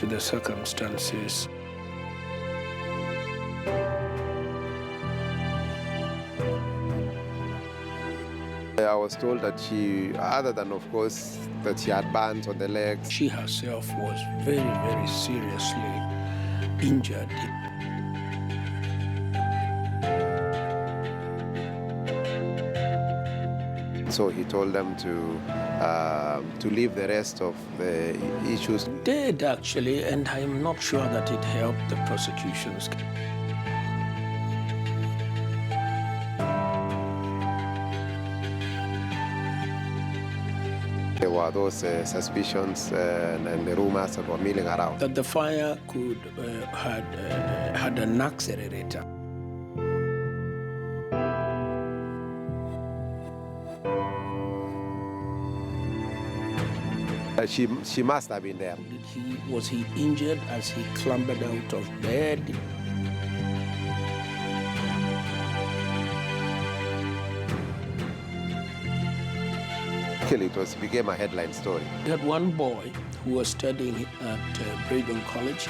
the circumstances. I was told that she, other than of course that she had burns on the legs, She herself was very, very seriously injured. so he told them to leave the rest of the issues. Did actually, and I'm not sure that it helped the prosecution's case. There were those suspicions and the rumors that were milling around. That the fire could had an accelerator. She must have been there. Was he injured as he clambered out of bed? It became a headline story. We had one boy who was studying at Brigham College.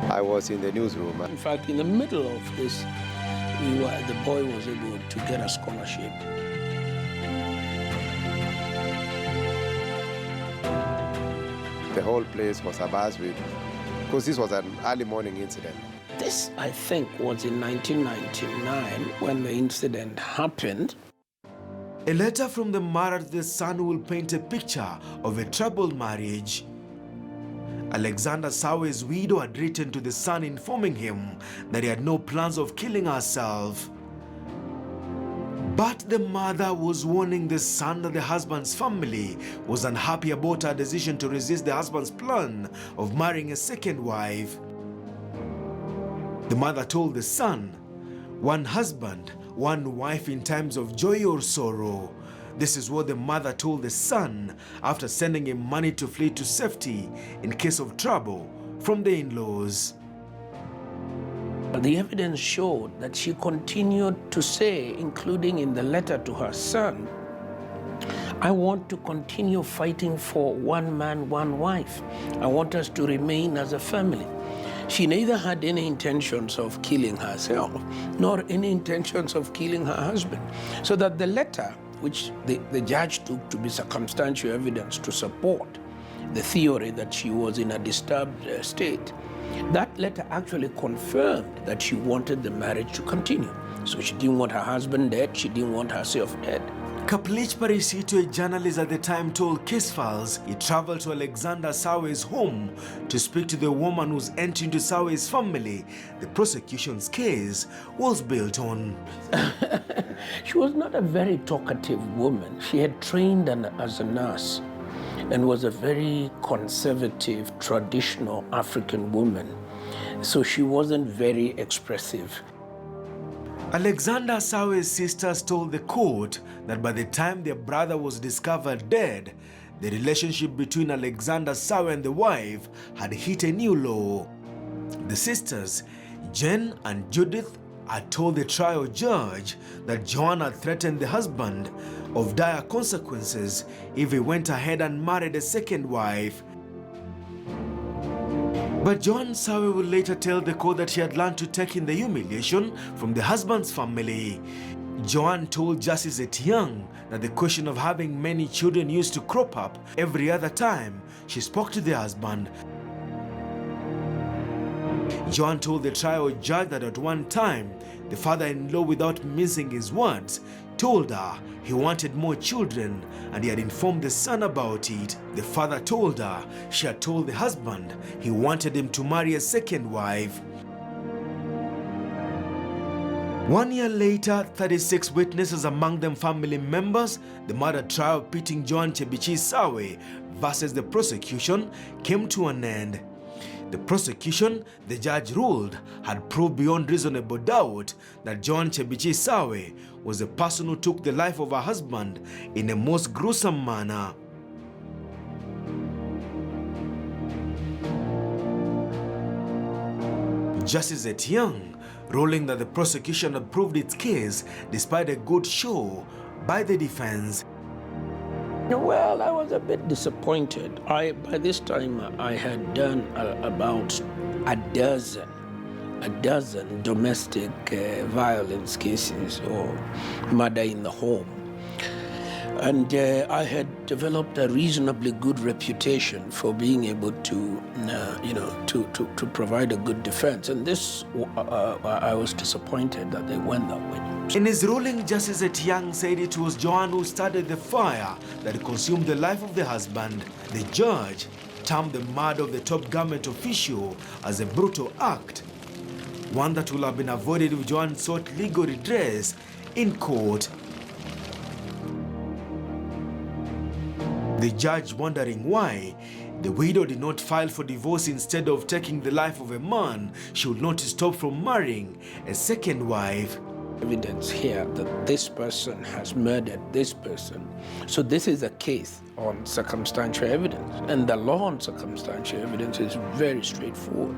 I was in the newsroom. In fact, in the middle of this, the boy was able to get a scholarship. The whole place was abuzz with, because this was an early morning incident. This, I think, was in 1999 when the incident happened. A letter from the mother to the son will paint a picture of a troubled marriage. Alexander Sawe's widow had written to the son informing him that he had no plans of killing herself. But the mother was warning the son that the husband's family was unhappy about her decision to resist the husband's plan of marrying a second wife. The mother told the son, "One husband, one wife in times of joy or sorrow." This is what the mother told the son after sending him money to flee to safety in case of trouble from the in-laws. The evidence showed that she continued to say, including in the letter to her son, "I want to continue fighting for one man, one wife. I want us to remain as a family." She neither had any intentions of killing herself, nor any intentions of killing her husband. So that the letter, which the judge took to be circumstantial evidence to support the theory that she was in a disturbed state, that letter actually confirmed that she wanted the marriage to continue. So she didn't want her husband dead, she didn't want herself dead. Kaplich Parisito, a journalist at the time, told Case Files he traveled to Alexander Sawe's home to speak to the woman whose entry into Sawe's family the prosecution's case was built on. She was not a very talkative woman. She had trained as a nurse and was a very conservative, traditional African woman. So she wasn't very expressive. Alexander Sawe's sisters told the court that by the time their brother was discovered dead, the relationship between Alexander Sawe and the wife had hit a new low. The sisters, Jen and Judith, had told the trial judge that Joan had threatened the husband of dire consequences if he went ahead and married a second wife. But Joan Sawe would later tell the court that she had learned to take in the humiliation from the husband's family. Joan told Justice Etiang that the question of having many children used to crop up every other time she spoke to the husband. Joan told the trial judge that at one time, the father-in-law, without mincing his words, told her he wanted more children and he had informed the son about it. The father told her she had told the husband he wanted him to marry a second wife. 1 year later, 36 witnesses, among them family members, the murder trial pitting Joan Chebichi Sawe versus the prosecution came to an end. The prosecution, the judge ruled, had proved beyond reasonable doubt that Joan Chebichi Sawe was the person who took the life of her husband in a most gruesome manner. Justice Etiang ruling that the prosecution had proved its case despite a good show by the defense. Well, I was a bit disappointed. By this time, I had done about a dozen domestic violence cases or murder in the home. And I had developed a reasonably good reputation for being able to, to provide a good defense. And this, I was disappointed that they went that way. In his ruling, Justice Etiang said it was Joanne who started the fire that consumed the life of the husband. The judge termed the murder of the top government official as a brutal act, one that would have been avoided if Joanne sought legal redress in court. The judge wondering why the widow did not file for divorce instead of taking the life of a man she would not stop from marrying a second wife. Evidence here that this person has murdered this person. So this is a case on circumstantial evidence, and the law on circumstantial evidence is very straightforward.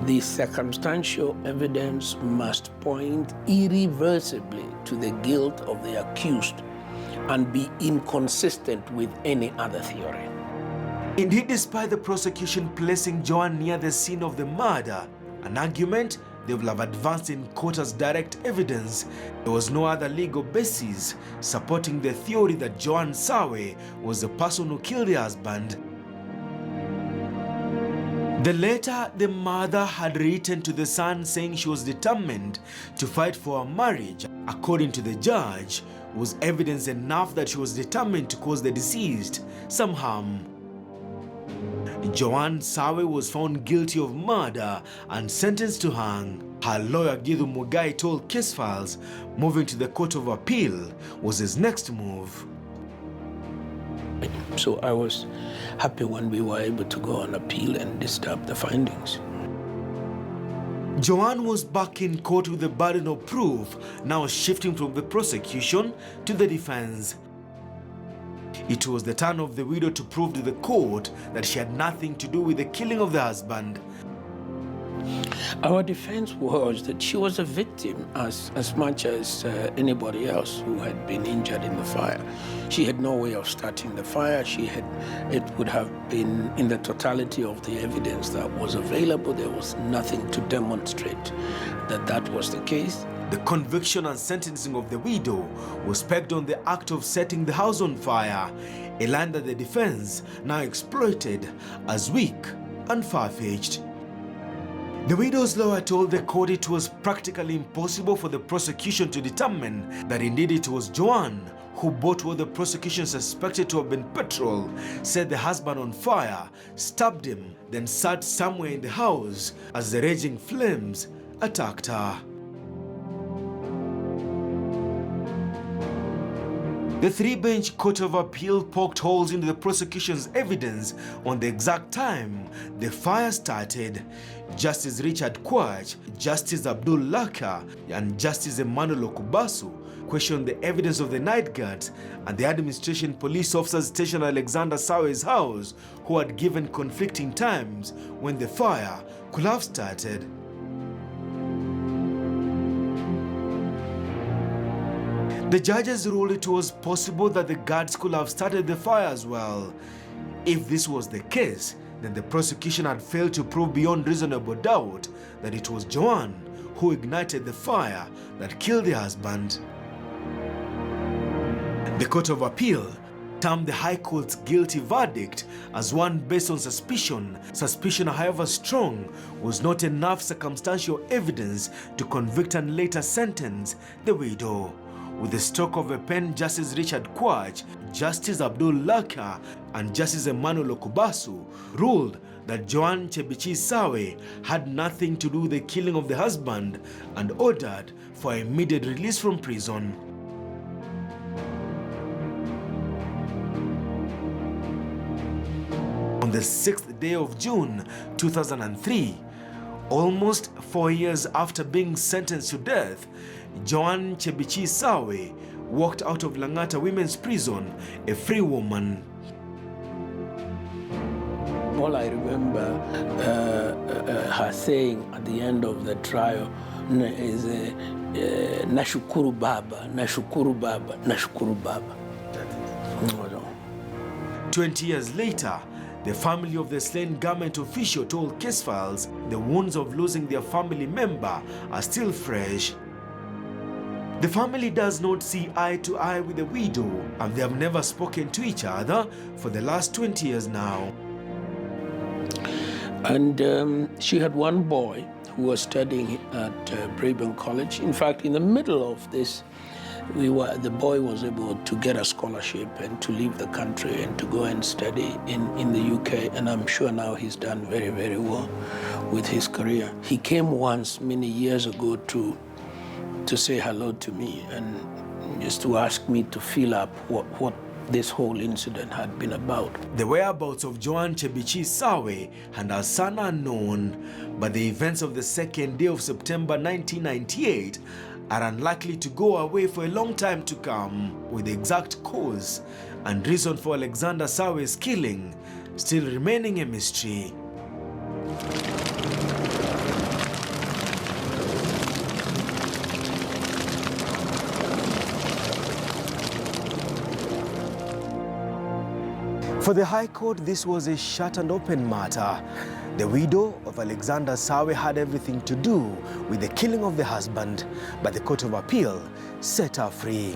The circumstantial evidence must point irreversibly to the guilt of the accused and be inconsistent with any other theory. Indeed, despite the prosecution placing Joanne near the scene of the murder, an argument they will have advanced in court as direct evidence, there was no other legal basis supporting the theory that Joanne Sawe was the person who killed her husband. The letter the mother had written to the son saying she was determined to fight for her marriage, according to the judge, was evidence enough that she was determined to cause the deceased some harm. Joanne Sawe was found guilty of murder and sentenced to hang. Her lawyer Githu Mugai told Case Files moving to the Court of Appeal was his next move. So I was happy when we were able to go on appeal and disturb the findings. Joanne was back in court with the burden of proof, now shifting from the prosecution to the defense. It was the turn of the widow to prove to the court that she had nothing to do with the killing of the husband. Our defense was that she was a victim as much as anybody else who had been injured in the fire. She had no way of starting the fire. It would have been in the totality of the evidence that was available. There was nothing to demonstrate that that was the case. The conviction and sentencing of the widow was pegged on the act of setting the house on fire, a line that the defense now exploited as weak and far-fetched. The widow's lawyer told the court it was practically impossible for the prosecution to determine that indeed it was Joanne who bought what the prosecution suspected to have been petrol, set the husband on fire, stabbed him, then sat somewhere in the house as the raging flames attacked her. The three-bench Court of Appeal poked holes into the prosecution's evidence on the exact time the fire started. Justice Richard Kwach, Justice Abdul Laka, and Justice Emmanuel Okubasu questioned the evidence of the night guards and the administration police officers stationed at Alexander Sawe's house, who had given conflicting times when the fire could have started. The judges ruled it was possible that the guards could have started the fire as well. If this was the case, then the prosecution had failed to prove beyond reasonable doubt that it was Joanne who ignited the fire that killed the husband. The Court of Appeal termed the High Court's guilty verdict as one based on suspicion. Suspicion, however strong, was not enough circumstantial evidence to convict and later sentence the widow. With the stroke of a pen, Justice Richard Kwach, Justice Abdul Laka, and Justice Emmanuel Okubasu ruled that Joanne Chebichi Sawe had nothing to do with the killing of the husband and ordered for immediate release from prison. On the 6th day of June 2003, almost 4 years after being sentenced to death, Joanne Chebichi Sawe walked out of Langata Women's Prison a free woman. All I remember her saying at the end of the trial, nashukuru baba, nashukuru baba, nashukuru baba. 20 years later, the family of the slain government official told Case Files the wounds of losing their family member are still fresh. The family does not see eye to eye with the widow, and they have never spoken to each other for the last 20 years now. And she had one boy who was studying at Braeburn College. In fact, in the middle of this, the boy was able to get a scholarship and to leave the country and to go and study in the UK. And I'm sure now he's done very, very well with his career. He came once many years ago to say hello to me and just to ask me to fill up what this whole incident had been about. The whereabouts of Joan Chebichi Sawe and her son are known, but the events of the second day of September 1998 are unlikely to go away for a long time to come, with the exact cause and reason for Alexander Sawe's killing still remaining a mystery. For the High Court, this was a shut and open matter. The widow of Alexander Sawe had everything to do with the killing of the husband, but the Court of Appeal set her free.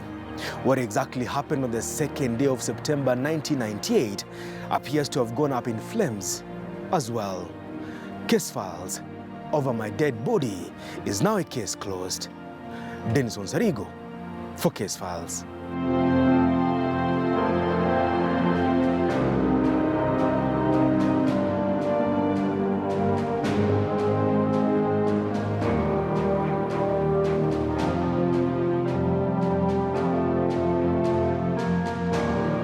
What exactly happened on the second day of September 1998 appears to have gone up in flames as well. Case Files Over My Dead Body is now a case closed. Dennis Onsarigo for Case Files.